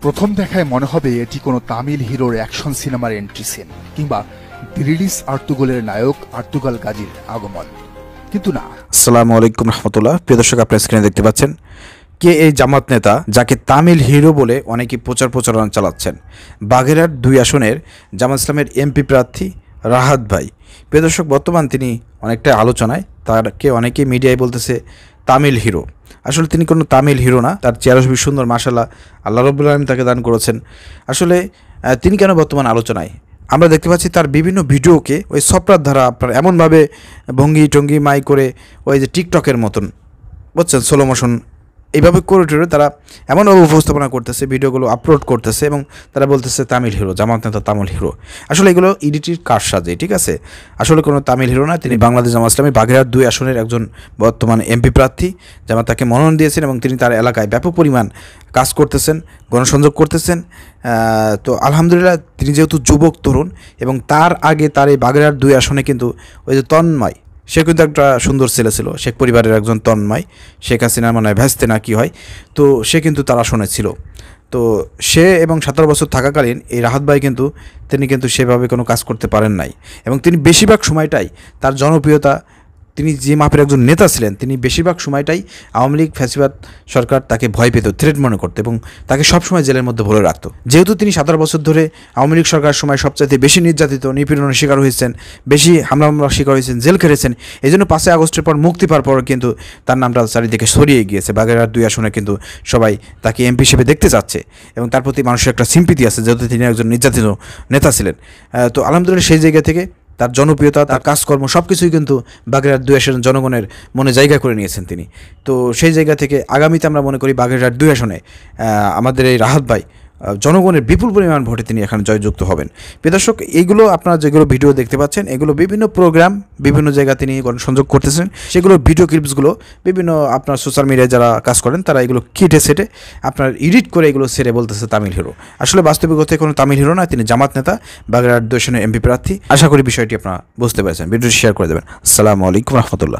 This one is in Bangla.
প্রথম দেখায় মনে হবে এটি কোনো তামিল হিরোর অ্যাকশন সিনেমার এন্ট্রি সিন কিংবা দিরিলিস আর্তুগলের নায়ক আর্তুগাল গাজীর আগমন, কিন্তু না। আসসালামু আলাইকুম রহমতুল্লাহ। প্রিয় দর্শক, আপনার স্ক্রিনে দেখতে পাচ্ছেন কে এই জামাত নেতা যাকে তামিল হিরো বলে অনেকে প্রচারণা চালাচ্ছেন। বাগেরহাট 2 আসনের জামাত ইসলামের এমপি প্রার্থী রাহাত ভাই। প্রিয় দর্শক, বর্তমান তিনি অনেকটা আলোচনায়, তারকে অনেকে মিডিয়ায় বলতেছে তামিল হিরো। আসলে তিনি কোনো তামিল হিরো না, তার চেহারা খুবই সুন্দর, মাশাআল্লাহ, আল্লাহ রাব্বুল আলামিন তাকে দান করেছেন। আসলে তিনি কেন বর্তমান আলোচনায়, আমরা দেখতে পাচ্ছি তার বিভিন্ন ভিডিওকে ওই সফরার ধারা আপনার এমনভাবে ভঙ্গি টঙ্গি মাই করে ওই যে টিকটকের মতন, বুঝছেন, স্লো মোশন এইভাবে করে টেরে তারা এমনভাবে উপস্থাপনা করতেছে, ভিডিওগুলো আপলোড করতেছে এবং তারা বলতেছে তামিল হিরো, জামাত নেতা তামিল হিরো। আসলে এগুলো ইডিটির কারসাজি, ঠিক আছে। আসলে কোনো তামিল হিরো না, তিনি বাংলাদেশ জামাত ইসলামী বাগেরহাট 2 আসনের একজন বর্তমান এমপি প্রার্থী। জামাত তাকে মনোনয়ন দিয়েছেন এবং তিনি তার এলাকায় ব্যাপক পরিমাণ কাজ করতেছেন, গণসংযোগ করতেছেন। তো আলহামদুলিল্লাহ, তিনি যেহেতু যুবক তরুণ এবং তার আগে তার এই বাগেরহাট 2 আসনে কিন্তু ওই যে তন্ময়, সে কিন্তু একটা সুন্দর ছেলে ছিল, শেখ পরিবারের একজন তন্ময়, শেখ হাসিনা মানে ভ্যাস্তে না কি হয়, তো সে কিন্তু তার আসনে ছিল। তো সে এবং 17 বছর থাকাকালীন এই রাহাত ভাই তিনি কিন্তু সেভাবে কোনো কাজ করতে পারেন নাই এবং তিনি বেশিরভাগ সময়টাই তার জনপ্রিয়তা, তিনি যে মাপের একজন নেতা ছিলেন, তিনি বেশিরভাগ সময়টাই আওয়ামী লীগ ফ্যাসিবাদ সরকার তাকে ভয় পেত, থ্রেট মনে করতো এবং তাকে সবসময় জেলের মধ্যে ভরে রাখতো। যেহেতু তিনি 17 বছর ধরে আওয়ামী লীগ সরকারের সময় সবচাইতে বেশি নির্যাতিত, নিপীড়নের শিকার হয়েছেন, বেশি হামলার শিকার হয়েছেন, জেল খেটেছেন, এই জন্য 5 আগস্টের পর মুক্তি পাওয়ার পর কিন্তু তার নামটা চারিদিকে ছড়িয়ে গিয়েছে। বাগেরহাট 2 আসনে কিন্তু সবাই তাকে এমপি হিসেবে দেখতে চাচ্ছে এবং তার প্রতি মানুষের একটা সিম্পিতি আছে, যেহেতু তিনি একজন নির্যাতিত নেতা ছিলেন। তো আলহামদুলিল্লাহ, সেই জায়গা থেকে তার জনপ্রিয়তা, তার কাজকর্ম সব কিছুই কিন্তু বাগেরহাট 2 আসনের জনগণের মনে জায়গা করে নিয়েছেন তিনি। তো সেই জায়গা থেকে আগামীতে আমরা মনে করি বাগেরহাট 2 আসনে আমাদের এই রাহাত ভাই জনগণের বিপুল পরিমাণ ভোটে তিনি এখানে জয়যুক্ত হবেন। প্রিয় দর্শক, এইগুলো আপনারা যেগুলো ভিডিও দেখতে পাচ্ছেন, এগুলো বিভিন্ন প্রোগ্রাম, বিভিন্ন জায়গা তিনি সংযোগ করতেছেন, সেগুলো ভিডিও ক্লিপসগুলো বিভিন্ন আপনার সোশ্যাল মিডিয়ায় যারা কাজ করেন তারা এগুলো কেটে সেটে আপনার এডিট করে এগুলো সেরে বলতেছে তামিল হিরো। আসলে বাস্তবিকতায় কোনো তামিল হিরো না, তিনি জামাত নেতা, বাগেরহাট 2 আসনের এমপি প্রার্থী। আশা করি বিষয়টি আপনারা বুঝতে পেরেছেন। ভিডিওটি শেয়ার করে দেবেন। আসসালামু আলাইকুম রহমতুল্লাহ।